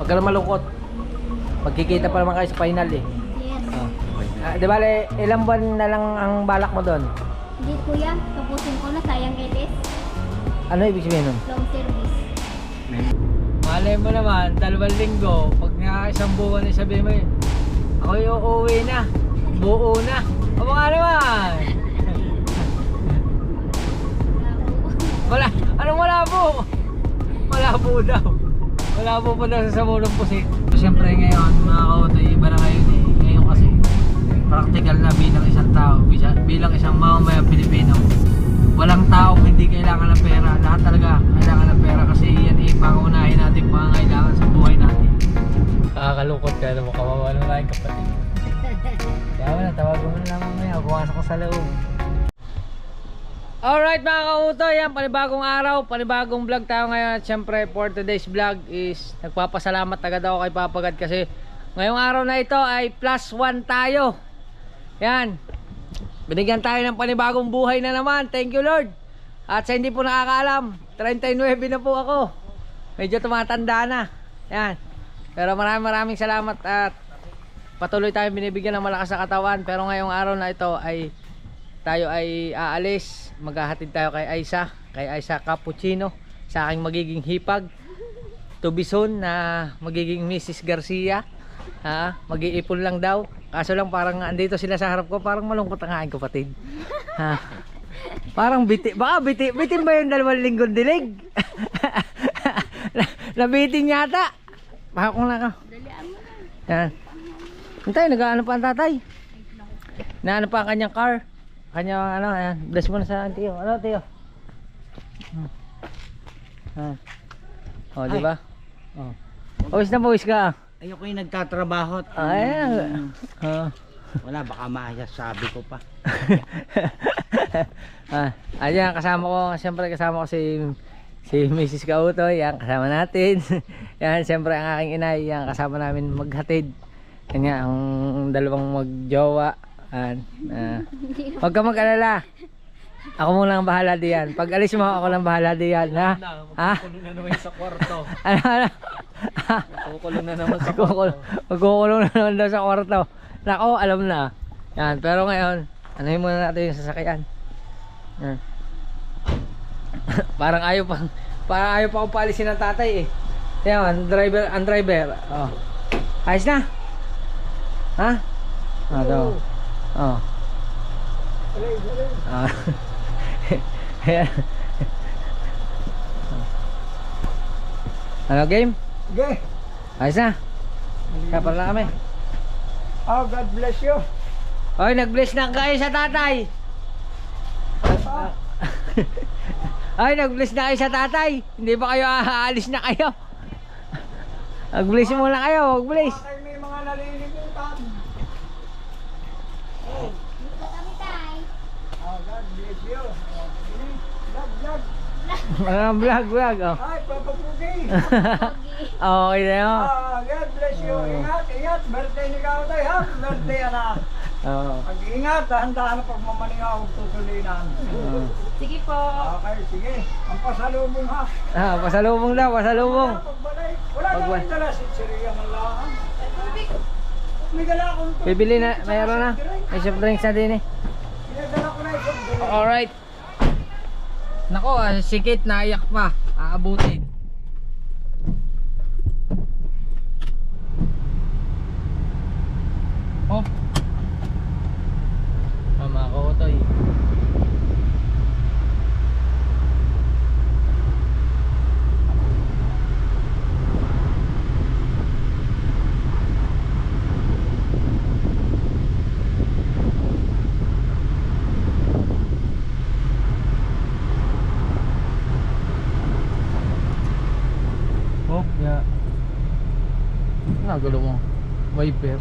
Huwag ka na malungkot. Magkikita pa naman kayo sa final eh. Yes. Di ba, ilang buwan na lang ang balak mo doon? Hindi kuya, tapusin ko na, sayang LS. Ano ibig sabihin nun? Long service. Malay mo naman, 2 linggo, pag nga isang buwan na sabihin mo yun, ako yung uuwi na, buo na. O nga naman! Wala, anong malabo? Malabo daw. Malabo pa daw sa Samurong Pusit. Siyempre ngayon, mga kautoy, iba na kayo eh. Ngayon kasi, practical na bilang isang tao, bilang isang mamamayang Pilipino. Walang taong hindi kailangan ng pera. Lahat talaga kailangan ng pera kasi yan ipangunahin natin pangangailangan sa buhay natin. Nakakalungkot ka na makawawa ng laking kapatid. Kaya wala, tawagan mo na lang mamaya. Bukas ako sa loob. Alright mga kautoy, yan, panibagong araw, panibagong vlog tayo ngayon. At syempre for today's vlog is nagpapasalamat agad ako kay Papa God kasi ngayong araw na ito ay +1 tayo. Yan, binigyan tayo ng panibagong buhay na naman. Thank you Lord. At sa hindi po nakakaalam, 39 na po ako. Medyo tumatanda na. Yan. Pero maraming salamat at patuloy tayong binibigyan ng malakas na katawan. Pero ngayong araw na ito ay tayo ay aalis. Maghahatid tayo kay Aisa Cappuccino, sa aking magiging hipag. To be soon na magiging Mrs. Garcia. Mag-iipon lang daw. Kaso lang parang andito sila sa harap ko, parang malungkot ang aking kapatid. Parang baka bitin ba yung 2 linggong dilig? Nabitin yata. Baka kung lang ako. Yan. Hintay, nag-ano pa ang tatay? Naano pa ang kanyang car? Kanyang ano, ayan. Bless mo na sa Tiyo. Ano Tiyo? Di ba? Pawis na pawis ka. Ayoko yung nagtatrabaho. Ayan. Wala, baka masasabi ko pa. Ayan, kasama ko, siyempre kasama ko si Mrs. Kautoy, yan, kasama natin. Yan, siyempre ang aking inay, yan, kasama namin maghatid. Yan nga, ang 2 magjowa. Huwag ka mag-alala. Ako muna ang bahala diyan. Pag alis mo, ako lang bahala diyan, ha? Magkukulong na naman sa kwarto. Ano? Magkukulong na naman sa kwarto. Magkukulong na naman daw sa kwarto. Nako, alam na. Yan, pero ngayon, anuhin muna natin yung sasakyan. Yan. Parang ayaw pa akong paalisin ng tatay eh. Yan, ang driver. Oh. Ayos na? Ha? Ito. Oh. Ano game? Okay. Ayos na. Kapal na kami. Oh, God bless you. Oy, nag-bless na kayo sa tatay. Ay, nag-bless na kayo sa tatay. Hindi ba kayo aalis na kayo? Nag-bless muna kayo, mag-bless. Bakit may mga nalilimutan? Dito kami tay. Oh, God bless you. Vlog. Ang vlog. Oh. Ay, Papa Pugi. Okay na yun. God bless you. Ingat. Birthday ni Kautoy, ha? Birthday, anak. Mag-ingat. Dahan-dahan pag mamaningaw, tutulinan. Sige po. Okay, sige. Ang pasalubong, ha? Pasalubong daw, pasalubong. Pagbalik. Wala naman dala si Siriya ng lahat. May dala akong tubig. Bibili na, mayroon na. May soft drinks na din eh. Pinadala ko na yung tubig. Alright. Nako, sikit, naiyak pa. Aabutin. Oh. Mama ko to eh. Oh, ya. Nagulo mo. Wiper.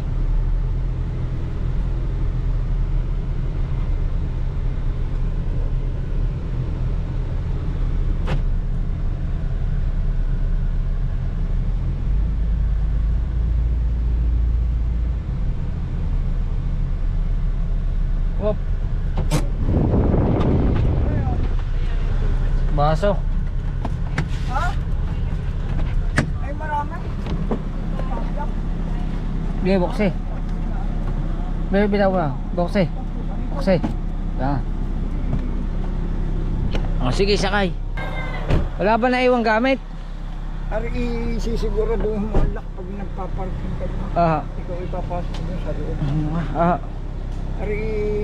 Wop. Baso. Ha? Ay, marami. Sige, buksi. Bitaw mo na. Buksi. Buksi. Yan. O, sige, sakay. Wala ba na iwang gamit? Ari isisiguraduhin mo ang lock pag nagpaparking ka mo. Ikaw ipapasok mo sa loob. Ari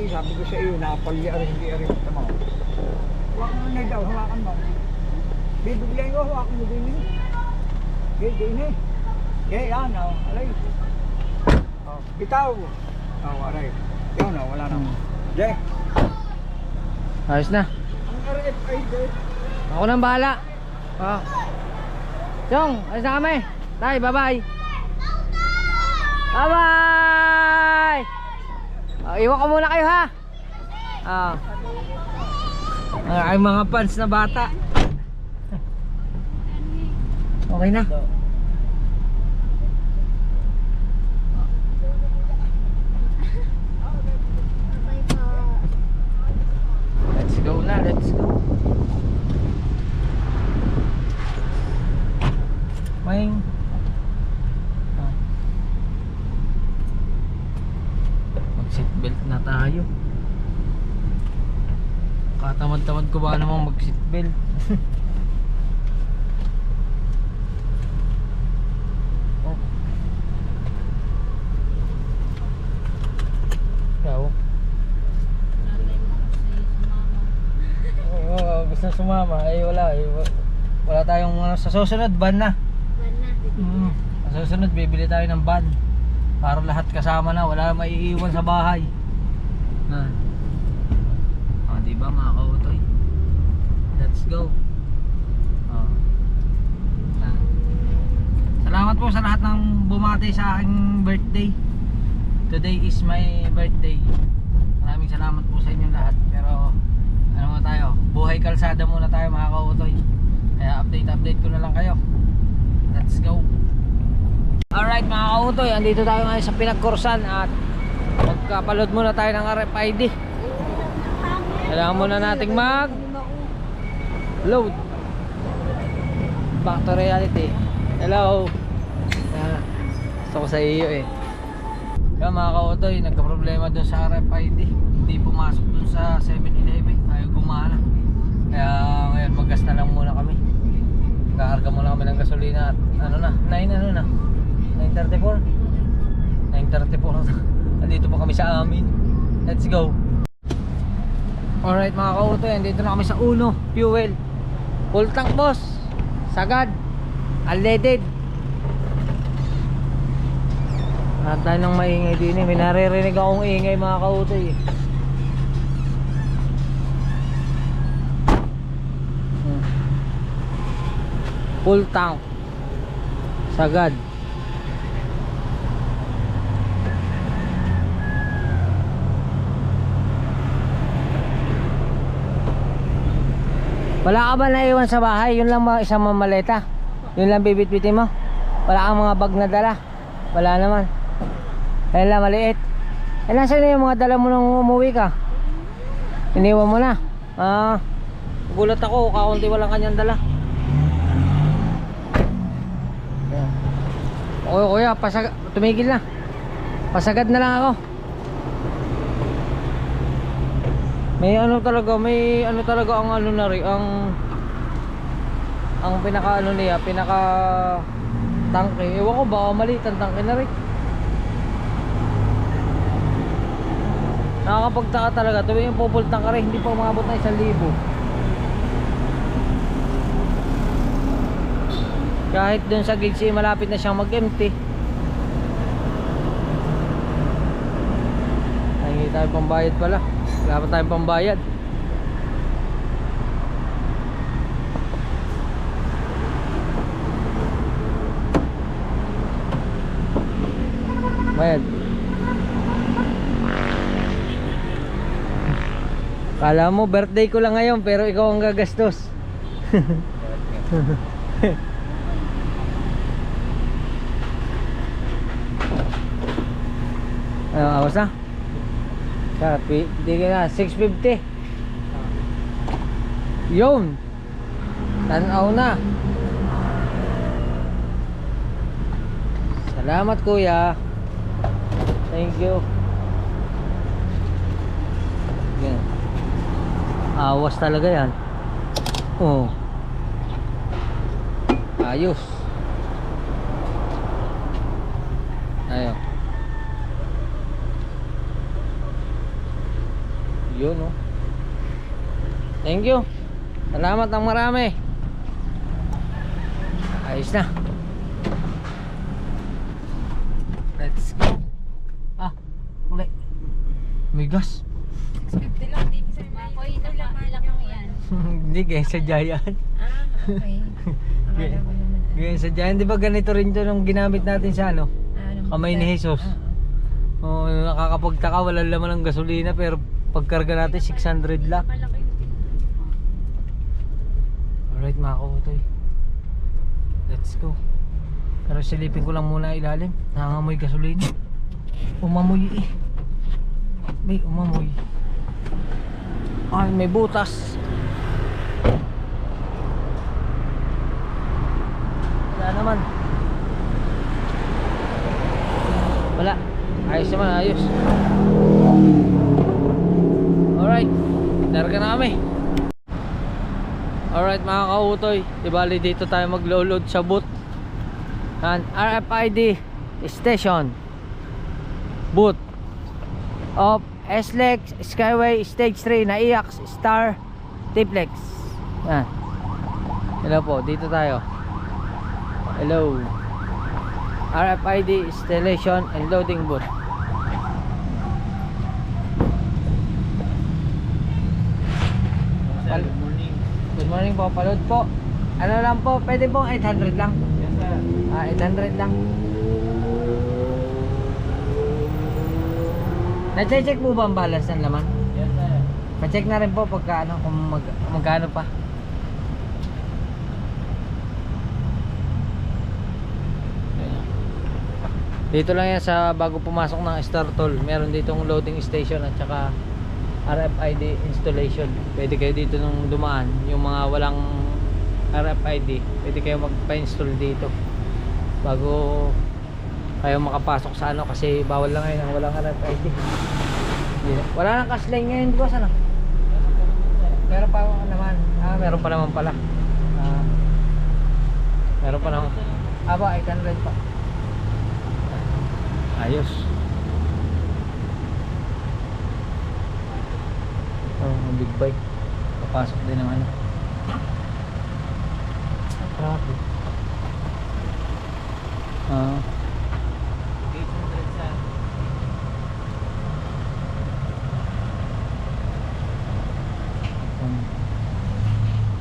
sabi ko sa iyo, napalya ari hindi ari tama. Hawakan mo na daw, hawakan mo. Bibigyan ko, hawakan mo din eh. Din eh. Yan o, aray. Bitaw. Aray. Yan o, wala na. Jay. Ayos na. Ang RFID. Ako nang bahala. Chong, ayos na kami. Tay, bye-bye. Bye-bye. Iwan ko muna kayo ha. Ay mga fans na bata. Okay na. Let's go na, let's go. Maing. Mag-seatbelt na tayo. Katamad-tamad ko ba namang mag-seatbelt? Oh. Ikaw? Oo, gusto sumama. Ay wala eh. Wala tayong sa susunod van na. Sa susunod bibili tayo ng van para lahat kasama na, wala maiiwan sa bahay. Diba mga kautoy? Let's go. Salamat po sa lahat ng bumati sa aking birthday. Today is my birthday. Maraming salamat po sa inyong lahat. Pero ano muna tayo, buhay kalsada muna tayo mga kautoy. Kaya update ko na lang kayo. Let's go. Alright mga kautoy, andito tayo ngayon sa Pinagkursan at magkapaload muna tayo ng RFID. Kailangan muna nating mag load. Back to reality. Hello. Gusto ko sa iyo eh. Kaya mga kautoy, nagka-problema dun sa RFID. Hindi pumasok dun sa 7-Eleven. Ayaw gumana. Kaya ngayon maggas na lang muna kami. Kakarga muna kami ng gasolina at ano na, 9:34. 9:34. Andito pa kami sa amin. Let's go. Alright mga kautoy, andito na kami sa Uno Fuel. Full tank boss. Sagad. Unleaded. Lahat tayo ng maingay din eh. May naririnig akong ingay mga kautoy eh. Full tank. Sagad. Wala ka ba naiwan sa bahay? Yun lang mga isang mamaleta? Yun lang bibit-bitin mo? Wala kang mga bag na dala? Wala naman. Kaya lang maliit. Eh nasan na yung mga dala mo nung umuwi ka? Iniwan mo na? Gulat ako, kaunti walang kanyang dala. Okay kuya, tumigil na. Pasagad na lang ako. May ano talaga ang ano na rin, ang pinaka ano niya, pinaka tangke. Ewan ko baka maliit ang tangke na rin. Nakakapagtaka talaga, tuwing yung pupultang ka rin, hindi pa umabot na 1,000. Kahit dun sa gauge malapit na siyang mag-empty. Ay, hindi tayo pambayad pala. Wala pa tayong pambayad. Bayad. Kala mo birthday ko lang ngayon pero ikaw ang gagastos. Ano, awas na? Hindi ka na, 650. Yun. Tanaw na. Salamat kuya. Thank you. Yan. Awas talaga yan. Oh. Ayos. Ayo. Yun oh. Thank you. Salamat ng marami. Ayos na. Let's go. Ah, uli. May gas. 50 lang, di bisa makoy ito lang malakang yan. Hindi, kaya sadya yan. Okay. Akala ko naman. Kaya sadya yan. Di ba ganito rin ito nung ginamit natin sa ano? Kamay ni Jesus. Oh, nakakapagtaka, wala laman ng gasolina pero pagkarga natin 600 lang. Alright mga kautoy, let's go. Pero silipin ko lang muna ilalim. Nangangamoy gasolina. Umamoy eh. May umamoy. Ay, may butas. Wala naman. Wala. Ayos naman, ayos. Alright, darga na kami. Alright mga kautoy, dibali dito tayo maglo-load sa boot and RFID station boot of SLEX Skyway Stage 3 na IAX Star Tiplex. Yan. Hello po, dito tayo. Hello. RFID installation and loading boot. Good morning po, palod po. Ano lang po, pwede pong 800 lang. Yes sir. 800 lang. Na-check po ba ang balance ng laman? Yes sir. Pa-check na rin po pagka ano, kung magkano pa. Dito lang yan sa bago pumasok ng Star Toll. Meron ditong loading station at saka RFID installation. Pwede kayo dito nung dumaan. Yung mga walang RFID, pwede kayo magpa-install dito bago kayo makapasok sa ano, kasi bawal lang ngayon ang walang RFID. Wala nang cash line ngayon, di ba? Sana? Meron pa naman. Meron pa naman pala. Meron pa naman. Aba, 800 pa. Ayos. Oh, big bike. Papasok din ng ano. Traffic. 800 sa.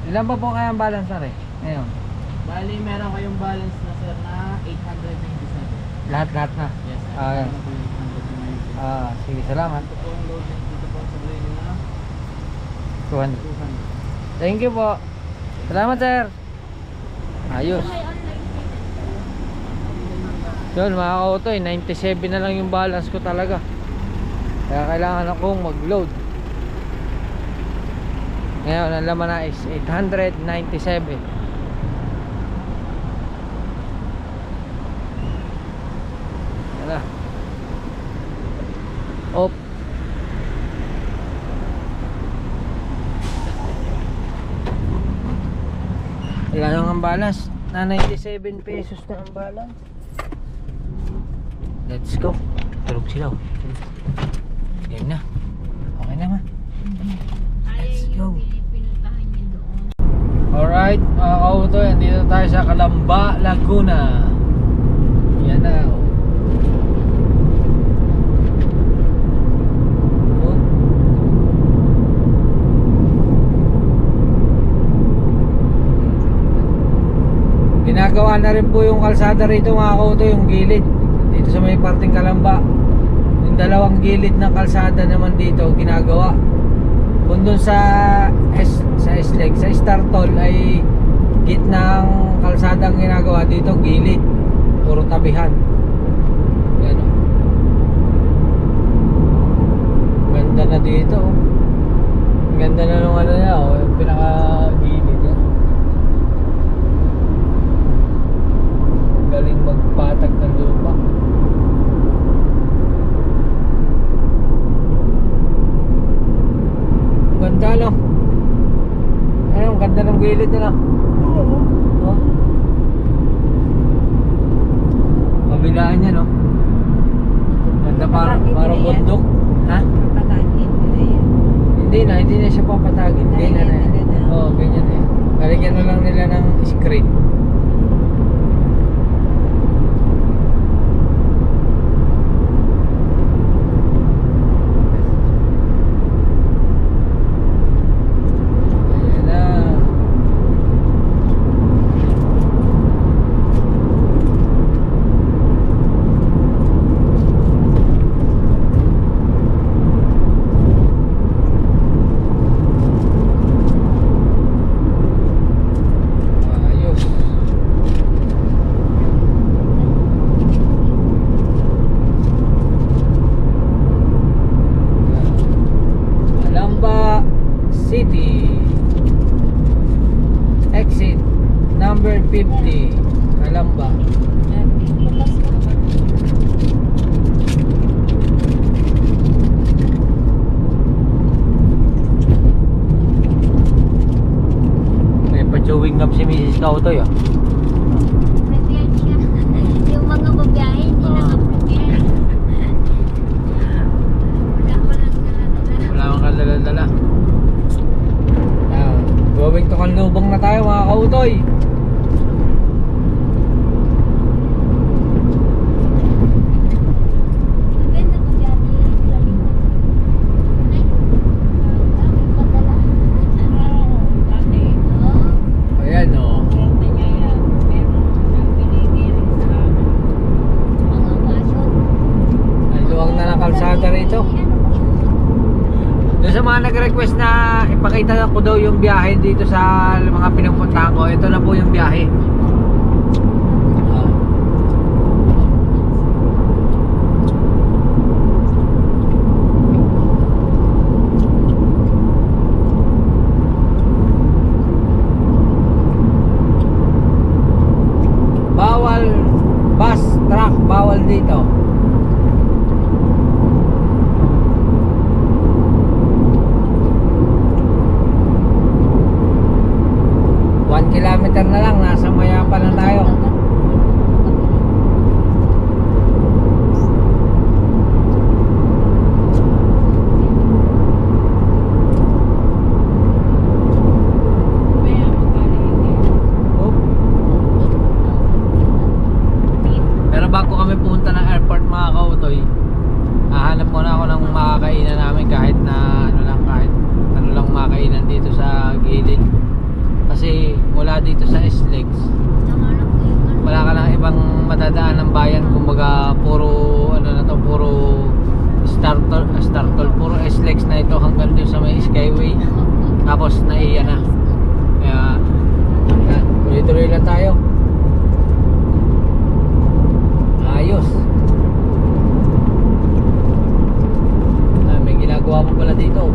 Ilan pa po kaya ang balance na rin? Ngayon. Bali, meron kayong balance na sir na 897. Lahat-lahat na. Yes sir. Ah, Meron po yung 897. sige, salamat. Ito po ang loading dito po sa brain na 200. 200. Thank you po. Salamat sir. Ayos. Yun mga kautoy, 97 na lang yung balance ko talaga. Kaya kailangan akong mag-load. Ngayon ang laman na is 897. Yan na. Op. Wala nang ang balance. Na 97 pesos na ang balance. Let's go. Tulog sila. Game na. Okay naman. Let's go. Pinuntahan niya doon. Alright mga kautoy, andito tayo sa Calamba, Laguna. Yan na. Oh. Ginagawa na rin po yung kalsada rito mga kautoy, yung gilid dito sa may parting Calamba. Yung dalawang gilid ng kalsada naman dito ginagawa. Kung dun sa SLEX, sa Star Toll ay gitnang kalsadang ginagawa, dito gilid, puro tabihan. Yan o. Ganda na dito oh. Ganda na nung ano niya oh, yung pinaka gilid yan. Galing magpatag ng lupa. parang bundok. Ha? Patagin nila yan. Hindi na siya papatagin. Ganyan na yan. Oo, ganyan na yan. Lalagyan na lang nila ng screen. Ayan na. Ayos. Calamba City. Exit number 50. Calamba. May pa-chewing gum si Mrs. Kautoy ah. Prepared siya. Yung mga babiyahe, hindi naka-prepare. Wala ko lang dala-dala. Wala akong kadala-dala. Going to Kanlubang na tayo mga Kautoy. Maganda ko siya di lalim na. Ay, dami padala. Dati. Oo. Ayan o. Kwenta niya yan. Meron siyang binigay sa mga basyon. Ang luwag na ng kalsada rito. Doon sa mga nag-request na ipakita ko daw yung biyahe dito sa mga pinupuntahan ko, ito na po yung biyahe. Bawal bus, truck, bawal dito. Kilometer na lang, nasa Mayapa na tayo. Oh. Pero bago kami pumunta ng airport mga Kautoy, hahanap muna ako ng makakainan namin kahit ano lang makakainan dito sa gilid. Kasi mula dito sa SLEX wala ka lang ibang matadaan ng bayan, kumbaga puro puro Startol, puro SLEX na ito hanggang dun sa may Skyway, tapos naiya na. Kaya yan, tuloy-tuloy lang tayo. Ayos. May ginagawa mo pala dito.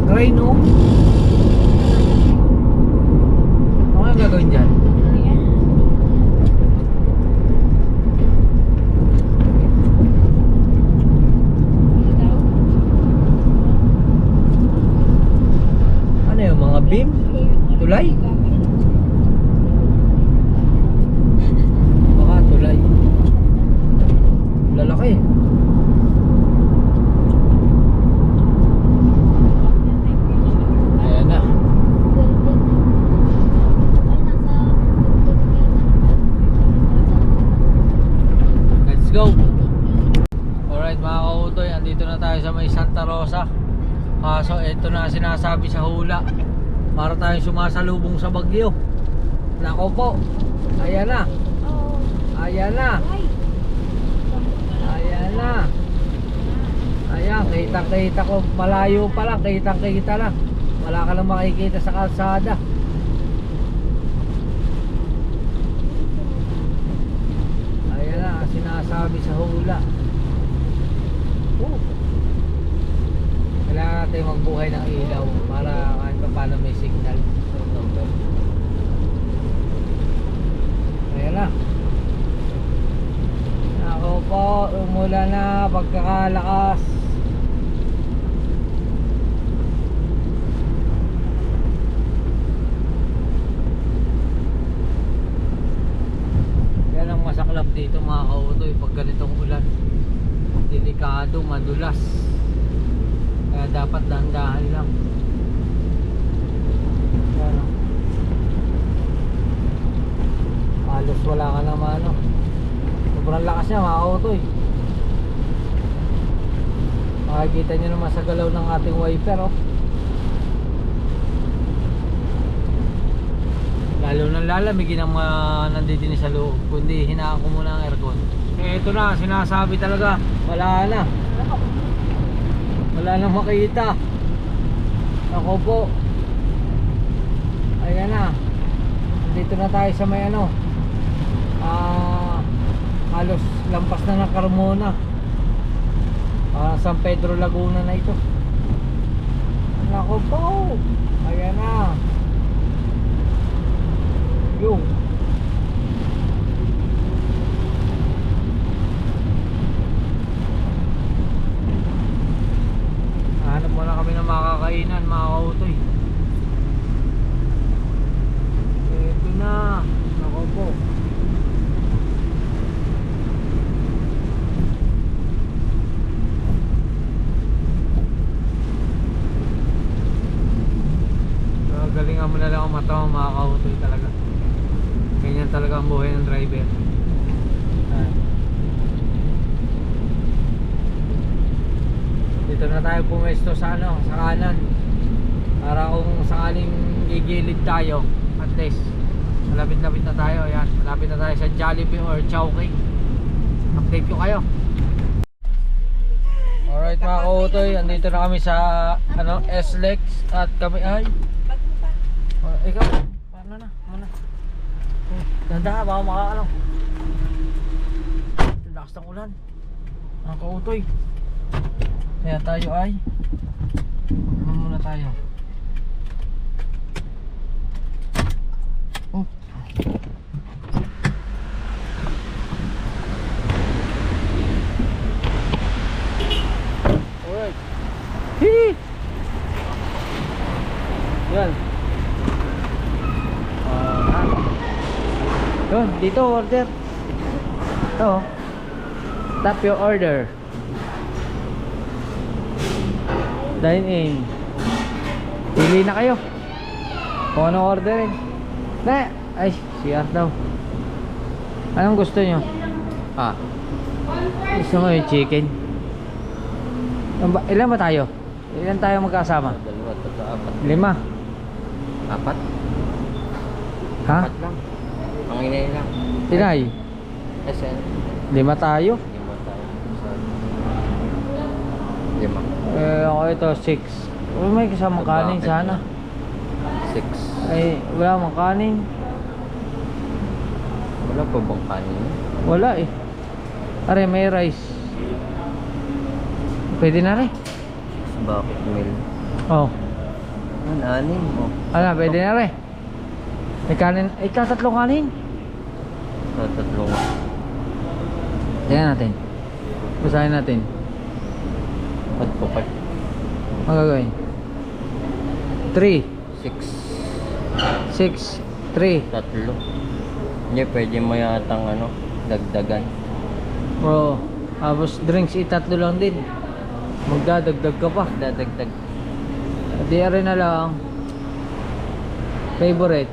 Crane oh. Ano nga gagawin dyan? Ano yung mga beam? Tulay? Baka tulay. Lalaki. Go. Alright mga Kautoy, andito na tayo sa may Santa Rosa. Kaso ito na sinasabi sa hula, para tayong sumasalubong sa bagyo. Nako po. Ayan na. Ayan na. Ayan na. Ayan, kitang-kita ko. Malayo pa lang, kitang-kita lang. Wala ka lang makikita sa kalsada. Sinasabi sa hula. Kailangan natin magbuhay ng ilaw para kahit pa paano may signal. Ayan na. Ako po, umula na pagkakalakas. mga kautoy pag ganitong ulan. Delikado, madulas. Kaya dapat dahan-dahan lang. Yan, oh. Halos wala ka naman ano. Sobrang lakas niya mga kautoy. Makikita nyo naman sa galaw ng ating wiper, oh. Lalo nang lalamigin ang mga nandito sa loob, kundi hinaan ko muna ang aircon. Ito na, sinasabi talaga, wala na. Wala nang makita. Ako po. Ayan na. Dito na tayo sa may ano. Halos lampas na ng Carmona. San Pedro Laguna na ito. Ako po. Ayan na. Yung hanap muna kami ng makakainan mga kautoy. Ito na. Ako po. Galingan mo na lang ang mata mo mga kautoy talaga. Ganyan talaga ang buhay ng driver. Dito na tayo pumesto sa ano, sa kanan. Para kung sakaling gigilid tayo, at least malapit-lapit na tayo. Ayan, malapit na tayo sa Jollibee or Chowking. Update ko kayo. Alright mga kautoy, andito na kami sa ano, SLEX at kami ay ikaw, paano na? Muna. Ganda, baka makakalaw. Lakas ng ulan. Ang kautoy. Kaya tayo ay ano muna tayo. Oh. Alright. Hee! Yan. Yun, dito order. Ito. Tap your order. Dine in. Pili na kayo kung anong orderin. Na, ay, CR daw. Anong gusto nyo? Gusto mo yung chicken? Ilan ba tayo? Ilan tayo magkasama? 2, 3, 4 5 4 Ha? 4 lang. Ang inay lang. Tinay? SN. 5 tayo. 5 tayo. 5. Ako ito 6. May kasama kanin sana. 6. Ay, wala mang kanin. Wala pa bang kanin? Wala eh. Are, may rice. Pwede na rin. Bakit meal? Oh. Anim mo. Ano, pwede na rin. May kanin. Ay, tatlong kanin. Tatlong. Tingnan natin. Basahin natin. Ba't po pa? Magagawin. 3 6. 6 3 Tatlo. Hindi, pwede mo yatang ano, dagdagan. Oo. Tapos drinks, itatlo lang din. Magdadagdag ka pa. Dadagdag. Di rin na lang. Favorite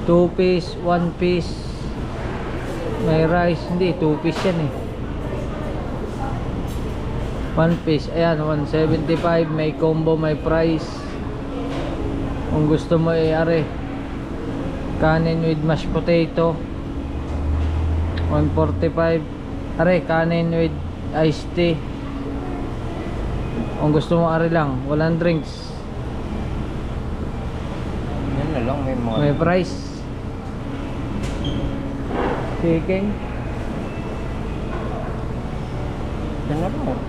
2 piece, 1 piece. May rice. Hindi, 2 piece yan eh. 1 piece. Ayan, 175. May combo, may price. Kung gusto mo are kanin with mashed potato 145. Are kanin with iced tea. Kung gusto mo are lang, walang drinks. Yan na lang, may mga... May price. Chicken. Yan na lang.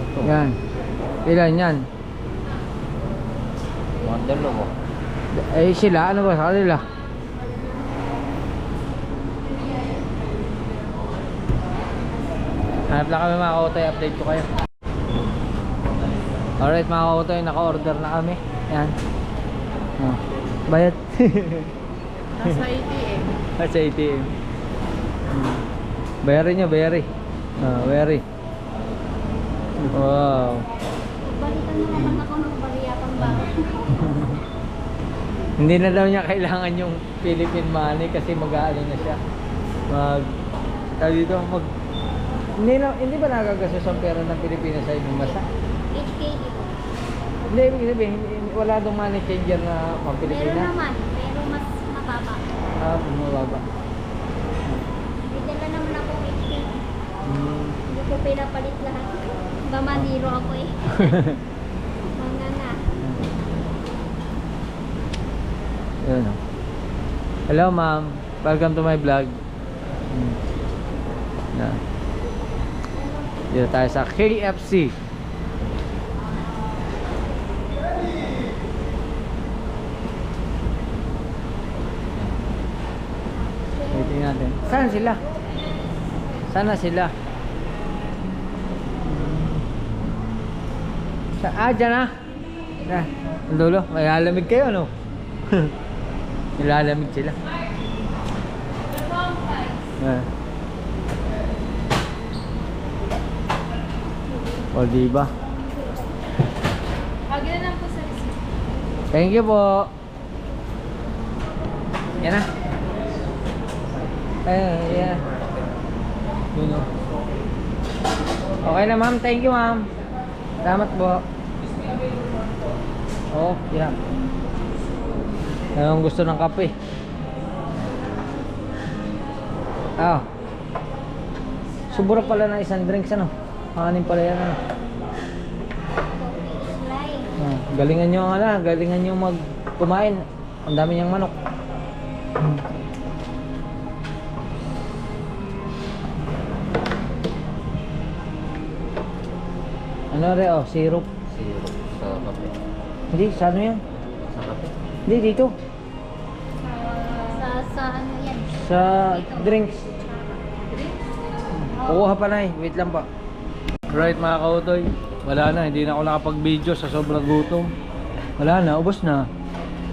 Ito. Yan. Ilan yan? Mga dalawa. Eh sila, ano ba sa kanila? Hanap lang kami mga kautoy, update ko kayo. Alright mga kautoy, naka-order na kami. Yan. Oh. Bayad. Nasa ATM. Sa ATM. Berry nyo, berry. Berry. Wow. Balikan mo naman ako ng bariya pang baka. Hindi na daw niya kailangan yung Philippine money kasi mag-aano na siya. Hindi ba nagagastos ang pera ng Pilipinas sa ibang bansa? HKD po. Hindi, ibig sabihin, wala dong money changer na pang Meron Pilipinas. naman, pero mas mababa. Bumababa. May dala naman ako HKD. Hindi ko pinapalit lahat. Bamaniro ako eh. Mga nga. Yun, oh. Hello ma'am, welcome to my vlog. Yan. Dito tayo sa KFC. Waiting natin. Saan sila? Sana sila? Dyan na. Ang dulo. May lalamig kayo, no? Nilalamig sila. O, diba? Pagyan na lang po sa receipt. Thank you po. Yan na. Ayan. Yun, o. Okay na, ma'am. Thank you, ma'am. Salamat po. Oh, yeah. Anong gusto ng kape? Subura pala na isang drinks, ano? Anin pala yan, ano? Galingan nyo, galingan nyo kumain. Ang dami niyang manok. Ano re, syrup. Syrup sa kape. Hindi, sa ano yan? Sa kape. Hindi, dito. Sa ano yan? Sa drinks. Kukuha pa na eh. Wait lang pa. Right mga kautoy. Wala na. Hindi na ako nakapag-video sa sobrang gutom. Wala na. Ubos na.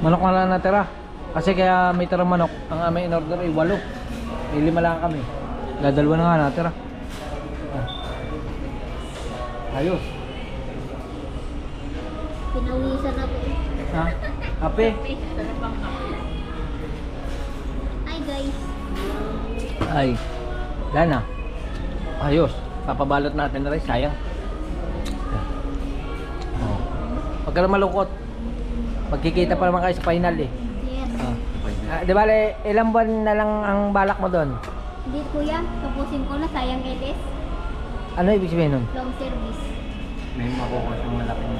Manok na lang natira. Kasi kaya may tirang manok. Ang aming in-order ay 8. May 5 lang kami. Dadalwa na nga natira. Ayos. Pinawisan ako eh. Ha? Kape? Hi guys. Ay. Wala na. Ayos. Papabalot natin na rin. Sayang. Oh. Huwag ka na malungkot. Magkikita pa naman kayo sa final eh. Yes. Di ba ilang buwan na lang ang balak mo doon? Hindi kuya, tapusin ko na, sayang LS. Ano ibig sabihin nun? Long service. May makukuha siyang malaking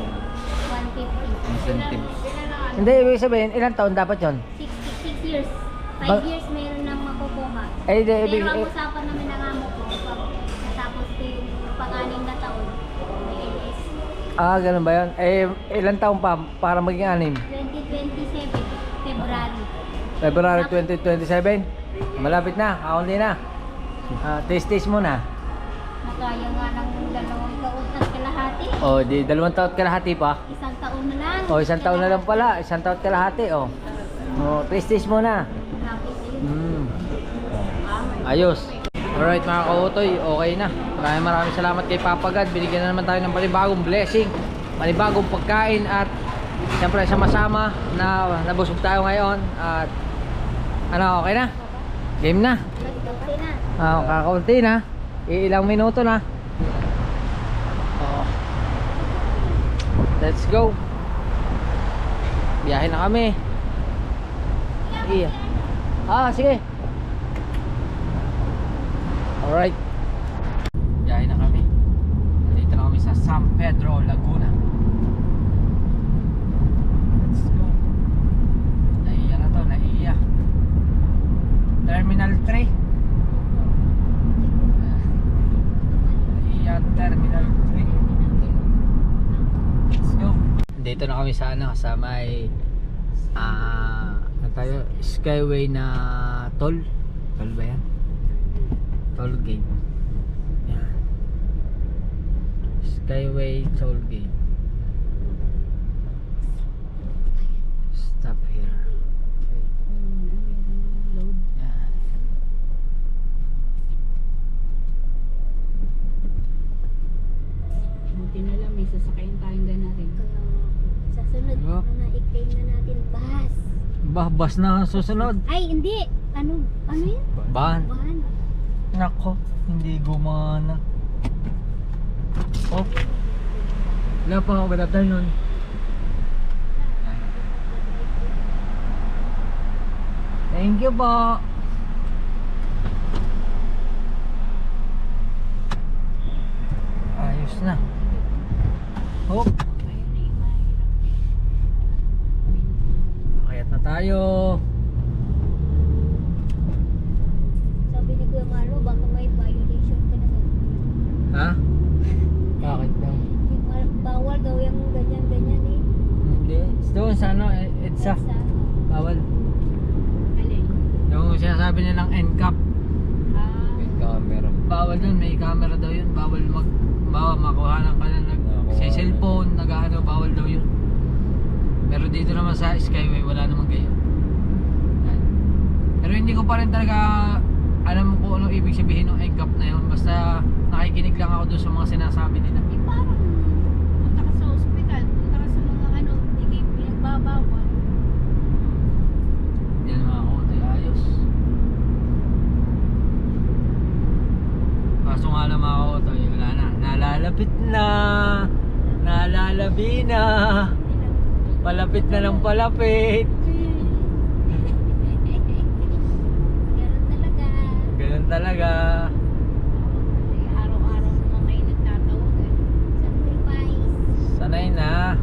150. incentives. Hindi, ibig sabihin, ilang taon dapat yon? 6 years. 5 Ba- years meron nang makukuha. Eh, di, ibig, Pero ang usapan namin ng amo ko, pag natapos ko yung pang-anim na taon, may LS. ganun ba yun? Eh, ilang taon pa para maging 6? 2027, February. February 2027? Malapit na, kaunti na. Taste muna. Nakaya nga ng 2 taon at kalahati. O, di 2 taon kalahati pa. 1 taon na lang. O, 1 taon na lang pala. 1 taon kalahati, o. O, taste muna. Lapit ayun. Ayos. Alright mga kautoy, okay na. Maraming salamat kay Papa God. Binigyan na naman tayo ng panibagong blessing, panibagong pagkain at siyempre sama-sama na nabusog tayo ngayon. At ano, okay na? Game na. Okay na. Kakaunti na. Ilang minuto na. Let's go. Biyahe na kami. Iya. Sige. Alright. Biyahe na kami. Dito na kami sa San Pedro, Laguna. Let's go. Naiya na to, naiya. Terminal 3. Naiya Terminal 3. Let's go. Dito na kami sa ano, sa may tayo, Skyway na toll. Toll ba yan? Toll gate. Yan. Skyway toll gate. Stop here. Yan. na-claim na natin bus. Bas na ang susunod. Ay, hindi. Ano yun? Ban. Van. Nako, hindi gumana. Oh. Wala pa ako gadatan nun. Thank you po. Ayos na. Oh. Kayat na tayo. Sabi ni Kuya Malo, baka may violation ka na daw. Ha? Bakit daw? Bawal daw yung ganyan-ganyan eh. Hindi. Doon sa ano, EDSA. Bawal. Yung sinasabi nilang NCAP. May camera. Bawal yun, may camera daw yun. Bawal makuhanan ka na sa cellphone, nag-ano, bawal daw yun. Pero dito naman sa Skyway, wala namang ganyan. Yan. Pero hindi ko pa rin talaga alam kung ano ibig sabihin ng NCAP na yun. Basta nakikinig lang ako doon sa mga sinasabi nila. Eh parang punta ka sa ospital, punta ka sa mga ano, hindi pinagbabawal. Yan mga kotoy, ayos. Kaso nga lang mga kotoy, wala na. Nalalapit na. Nalalabi na. Palapit na ng palapit. Ganun talaga. Ganun talaga. Araw-araw naman kayo nagtatawagan. Sacrifice. Sanay na.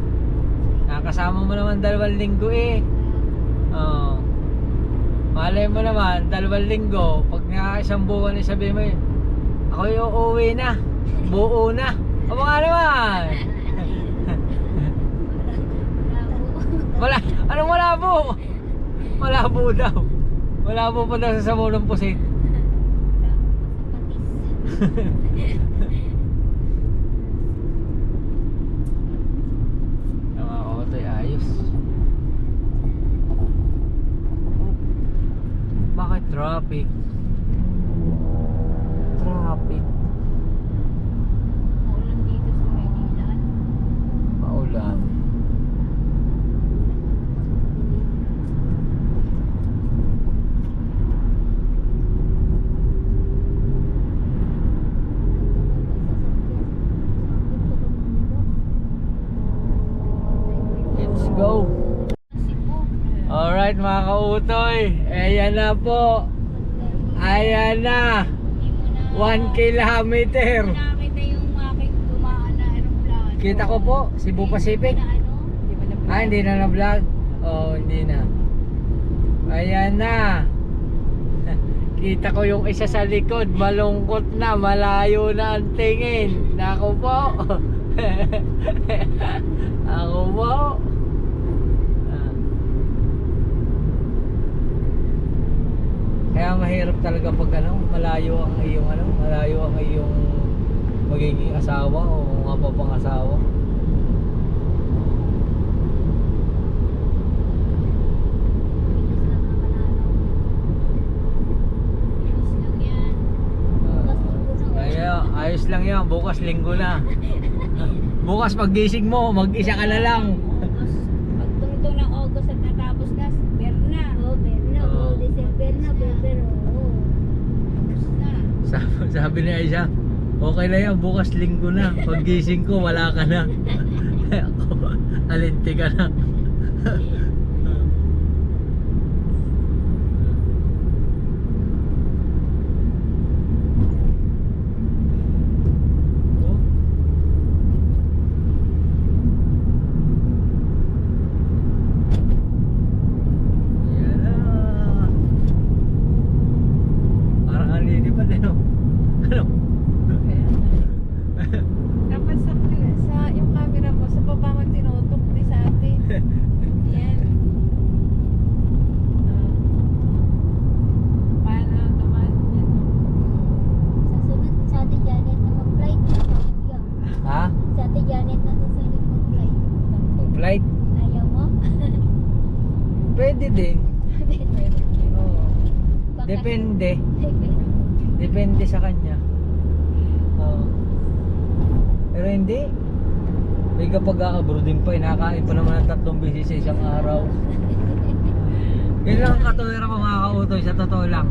Nakasama mo naman 2 linggo eh. Oo. Malay mo naman, 2 linggo. Pag nga 1 buwan sabi mo eh, ako yung uuwi na. Buo na. O mga naman. Wala. Anong malabo? Malabo daw. Malabo pa daw sa samulong pusit. Ang mga kotoy, ayos. Bakit traffic? Traffic. Maulan dito sa Maynila. Maulan. Let's go. Alright mga kautoy, ayan na po. Ayan na. 1 kilometer. Nakakita yung aking dumaan na aeroplano. Kita ko po, Cebu Pacific. Na ano? Ah, hindi na na-vlog? Oo, hindi na. Ayan na. Kita ko yung isa sa likod, malungkot na, malayo na ang tingin. Nako po. Ako po. Ah. Kaya mahirap talaga pag ano, malayo ang iyong magiging asawa o mga papang asawa. Ayos lang yan, bukas linggo na. Bukas paggising mo, mag-isa ka na lang. Pag tungtong ng August at natapos na, Berna. Oo, Berna. Oo, December na, Berna. Oo. Tapos na. Sabi ni Aisha, okay na yan, bukas linggo na. Paggising ko, wala ka na. Ako, alinti ka na. Dapat sa yung camera mo sa baba mo tinutok di sa atin. Yan. Paano naman yan? Sa sunod, sa Ate Janet na mag-flight. Yeah. Ha? Sa Ate Janet na susunod mag-flight. Mag-flight? Ayaw mo? Pwede din. Oo. Baka- Depende. Depende sa kanya. Oo. Pero hindi. May kapag abroadin pa, inakain pa naman ng 3 beses sa isang araw. Yun lang ang katuwira ko mga kautoy, sa totoo lang.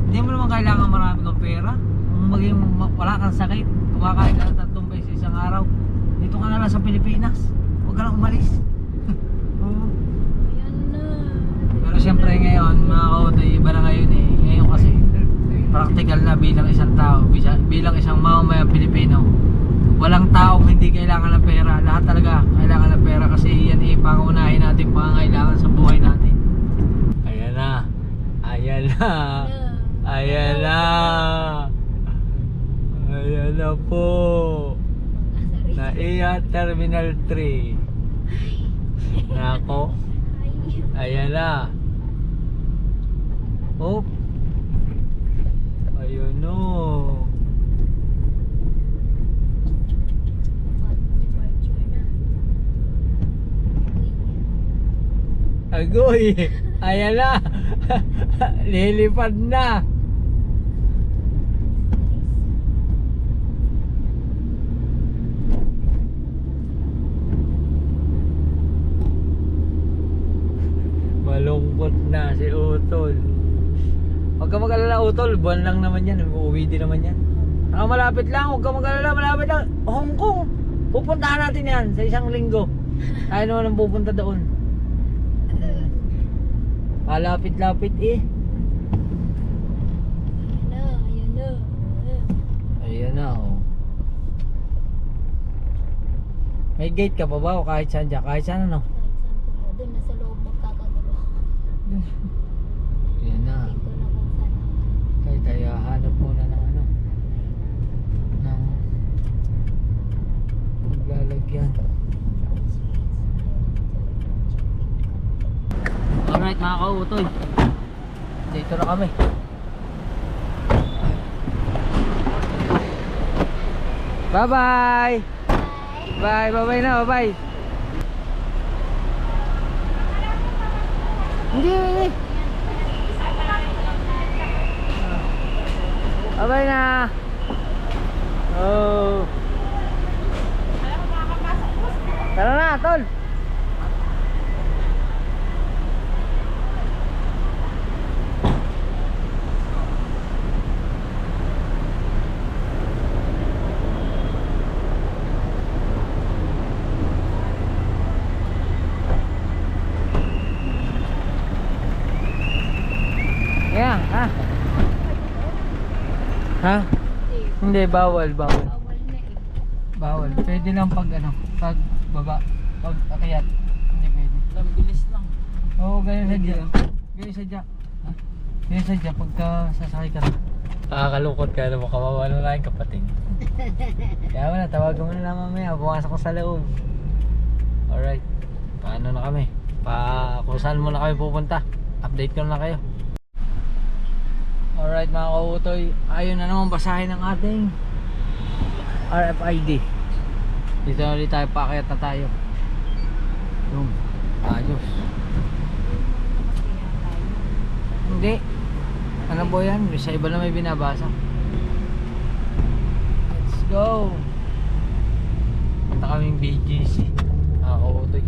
Hindi mo naman kailangan marami kang pera. Kung maging wala kang sakit, kumakain ka ng 3 beses isang araw. Dito ka na lang sa Pilipinas. Huwag ka lang umalis. Oo. Ayan na. Pero siyempre ngayon, mga kautoy, iba na ngayon eh. Ngayon kasi, practical na bilang isang tao, bilang isang mamamayang Pilipino. Walang taong hindi kailangan ng pera. Lahat talaga kailangan ng pera kasi yan eh, pangunahin natin pangangailangan sa buhay natin. Ayan na. Ayan na. Ayan na. Ayan na po. Naiya Terminal 3. Nako. Ayan na. Oh. Ayun no. Agoy. Ayan na. Lilipad na. Malungkot na si Utol. Huwag ka mag-alala Utol, buwan lang naman yan, uuwi din naman yan. Malapit lang, huwag ka mag-alala, malapit lang. Hong Kong, pupuntahan natin yan sa isang linggo. Ayaw naman ang pupunta doon. Malapit-lapit eh. Ayan na. Ayan na oh. May gate ka pa ba o kahit saan dyan? Kahit saan ano? Kahit saan ko na. Doon nasa loob magkakagulo. Ayan na. Hindi ko na kung saan. Kaya hanap muna ng ano, ng maglalagyan. Alright mga kautoy, dito na kami. Bye bye. Bye bye na, bye bye. Hindi. Bye bye na. Oh. Tara na, tol. Ayan, ha? Ha? Hindi, bawal. Bawal na eh. Bawal. Pwede lang pag ano, pag baba, pag akyat. Hindi pwede. Ang bilis lang. Oo, ganyan sadya. Ganyan sadya. Ha? Ganyan sadya pagka sasakay ka na. Nakakalungkot ka na makawawa na lang kapatid. Kaya wala, tawagan mo na lang mamaya. Pumasok ko sa loob. Alright. Paano na kami? Kung saan mo na kami pupunta. Update ko na kayo. Alright mga kautoy, ayun na naman basahin ng ating RFID. Dito na ulit tayo, paakyat na tayo. Yung ayos. Hindi. Ano po yan? Sa iba na may binabasa. Let's go. Punta kaming BGC mga kautoy.